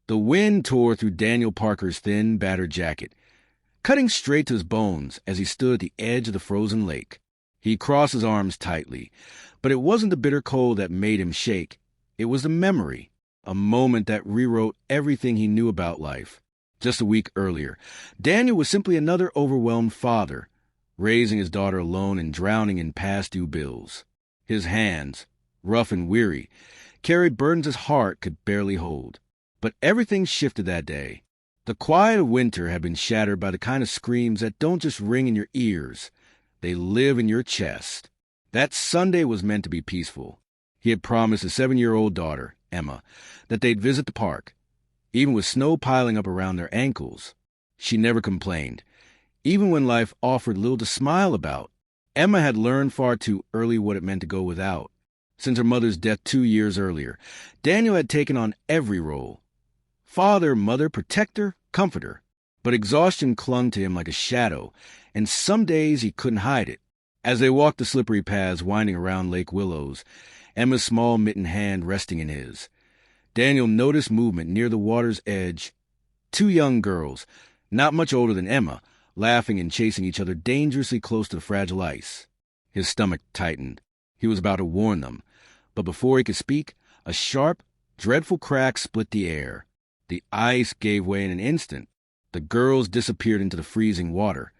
The wind tore through Daniel Parker's thin, battered jacket, cutting straight to his bones as he stood at the edge of the frozen lake. He crossed his arms tightly, but it wasn't the bitter cold that made him shake. It was the memory, a moment that rewrote everything he knew about life. Just a week earlier, Daniel was simply another overwhelmed father, raising his daughter alone and drowning in past-due bills. His hands, rough and weary, carried burdens his heart could barely hold. But everything shifted that day. The quiet of winter had been shattered by the kind of screams that don't just ring in your ears. They live in your chest. That Sunday was meant to be peaceful. He had promised his 7-year-old daughter, Emma, that they'd visit the park, even with snow piling up around their ankles. She never complained, even when life offered little to smile about. Emma had learned far too early what it meant to go without. Since her mother's death 2 years earlier, Daniel had taken on every role: father, mother, protector, comforter. But exhaustion clung to him like a shadow, and some days he couldn't hide it. As they walked the slippery paths winding around Lake Willows, Emma's small mittened hand resting in his, Daniel noticed movement near the water's edge. 2 young girls, not much older than Emma, laughing and chasing each other dangerously close to the fragile ice. His stomach tightened. He was about to warn them, but before he could speak, a sharp, dreadful crack split the air. The ice gave way in an instant. The girls disappeared into the freezing water,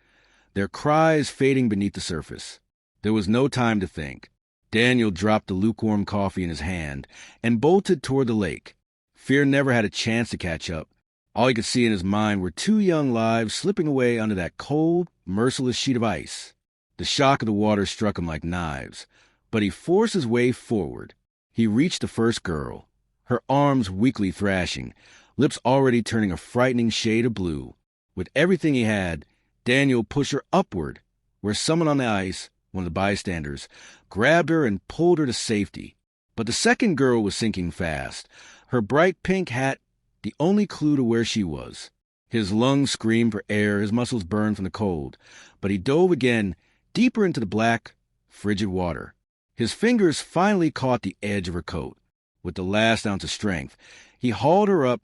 their cries fading beneath the surface. There was no time to think. Daniel dropped the lukewarm coffee in his hand and bolted toward the lake. Fear never had a chance to catch up. All he could see in his mind were 2 young lives slipping away under that cold, merciless sheet of ice. The shock of the water struck him like knives, but he forced his way forward. He reached the first girl, her arms weakly thrashing, lips already turning a frightening shade of blue. With everything he had, Daniel pushed her upward, where someone on the ice, one of the bystanders, grabbed her and pulled her to safety. But the second girl was sinking fast, her bright pink hat the only clue to where she was. His lungs screamed for air, his muscles burned from the cold, but he dove again, deeper into the black, frigid water. His fingers finally caught the edge of her coat. With the last ounce of strength, he hauled her up,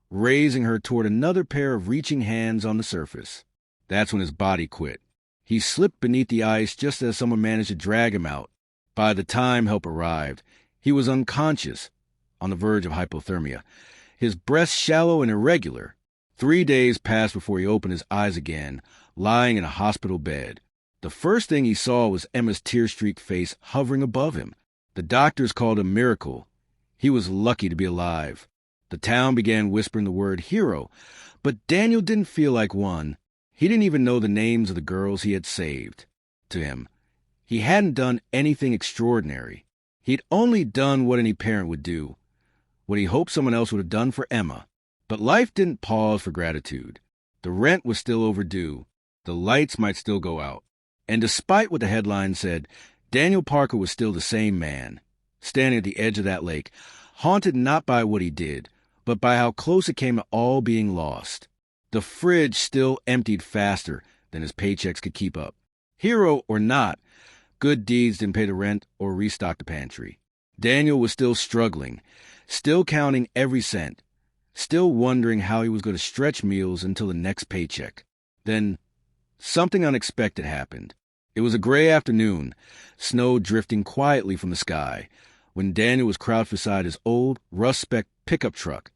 raising her toward another pair of reaching hands on the surface. That's when his body quit. He slipped beneath the ice just as someone managed to drag him out. By the time help arrived, he was unconscious, on the verge of hypothermia, his breath shallow and irregular. 3 days passed before he opened his eyes again, lying in a hospital bed. The first thing he saw was Emma's tear-streaked face hovering above him. The doctors called it a miracle. He was lucky to be alive. The town began whispering the word hero, but Daniel didn't feel like one. He didn't even know the names of the girls he had saved. To him, he hadn't done anything extraordinary. He'd only done what any parent would do, what he hoped someone else would have done for Emma. But life didn't pause for gratitude. The rent was still overdue. The lights might still go out. And despite what the headline said, Daniel Parker was still the same man, standing at the edge of that lake, haunted not by what he did, but by how close it came to all being lost. The fridge still emptied faster than his paychecks could keep up. Hero or not, good deeds didn't pay the rent or restock the pantry. Daniel was still struggling, still counting every cent, still wondering how he was going to stretch meals until the next paycheck. Then something unexpected happened. It was a gray afternoon, snow drifting quietly from the sky, when Daniel was crouched beside his old, rust-specked pickup truck,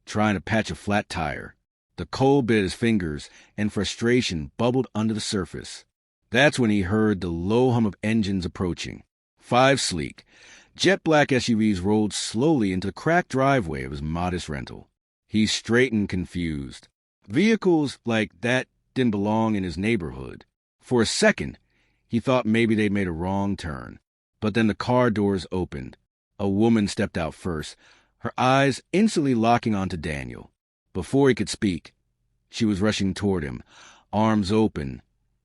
trying to patch a flat tire. The cold bit his fingers, and frustration bubbled under the surface. That's when he heard the low hum of engines approaching. 5 sleek, jet-black SUVs rolled slowly into the cracked driveway of his modest rental. He straightened, confused. Vehicles like that didn't belong in his neighborhood. For a second, he thought maybe they'd made a wrong turn. But then the car doors opened. A woman stepped out first, her eyes instantly locking onto Daniel. Before he could speak, she was rushing toward him, arms open,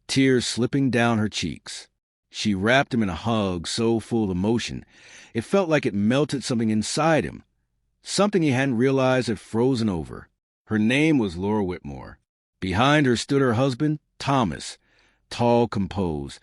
tears slipping down her cheeks. She wrapped him in a hug so full of emotion, it felt like it melted something inside him, something he hadn't realized had frozen over. Her name was Laura Whitmore. Behind her stood her husband, Thomas, tall, composed,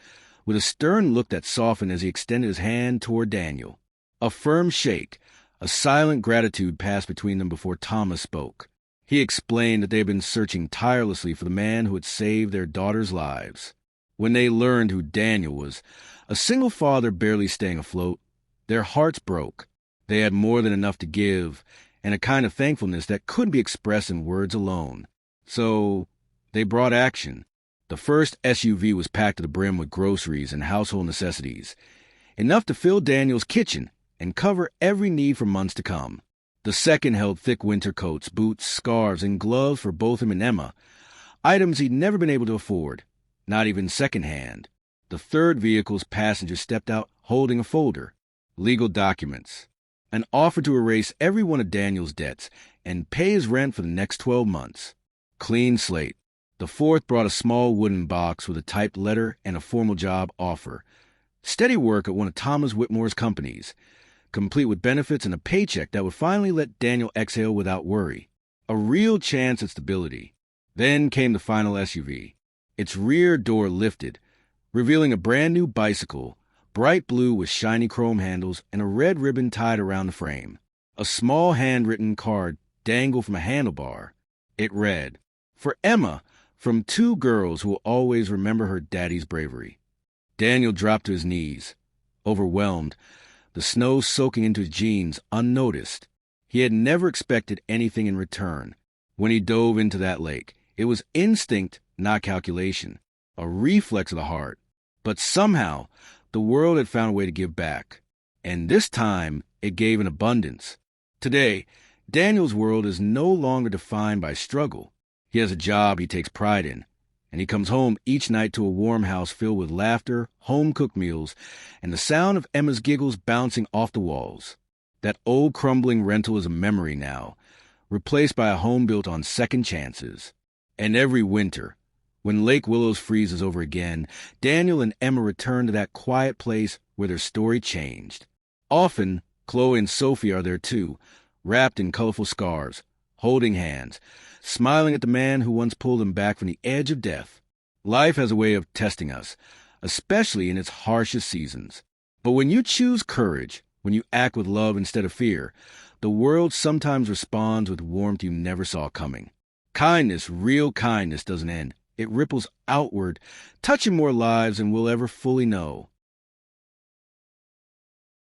with a stern look that softened as he extended his hand toward Daniel. A firm shake, A silent gratitude passed between them before Thomas spoke. He explained that they had been searching tirelessly for the man who had saved their daughters' lives. When they learned who Daniel was, a single father barely staying afloat, their hearts broke. They had more than enough to give, and a kind of thankfulness that couldn't be expressed in words alone. So they brought action. The first SUV was packed to the brim with groceries and household necessities, enough to fill Daniel's kitchen and cover every need for months to come. The second held thick winter coats, boots, scarves, and gloves for both him and Emma, items he'd never been able to afford, not even secondhand. The third vehicle's passenger stepped out holding a folder, legal documents, an offer to erase every one of Daniel's debts and pay his rent for the next 12 months. Clean slate. The fourth brought a small wooden box with a typed letter and a formal job offer. Steady work at one of Thomas Whitmore's companies, complete with benefits and a paycheck that would finally let Daniel exhale without worry. A real chance at stability. Then came the final SUV. Its rear door lifted, revealing a brand new bicycle, bright blue with shiny chrome handles and a red ribbon tied around the frame. A small handwritten card dangled from a handlebar. It read, "For Emma, from two girls who will always remember her daddy's bravery." Daniel dropped to his knees, overwhelmed, the snow soaking into his jeans unnoticed. He had never expected anything in return. When he dove into that lake, it was instinct, not calculation, a reflex of the heart. But somehow, the world had found a way to give back. And this time, it gave in abundance. Today, Daniel's world is no longer defined by struggle. He has a job he takes pride in, and he comes home each night to a warm house filled with laughter, home-cooked meals, and the sound of Emma's giggles bouncing off the walls. That old crumbling rental is a memory now, replaced by a home built on second chances. And every winter, when Lake Willows freezes over again, Daniel and Emma return to that quiet place where their story changed. Often, Chloe and Sophie are there too, wrapped in colorful scarves, holding hands, smiling at the man who once pulled them back from the edge of death. Life has a way of testing us, especially in its harshest seasons. But when you choose courage, when you act with love instead of fear, the world sometimes responds with warmth you never saw coming. Kindness, real kindness, doesn't end. It ripples outward, touching more lives than we'll ever fully know.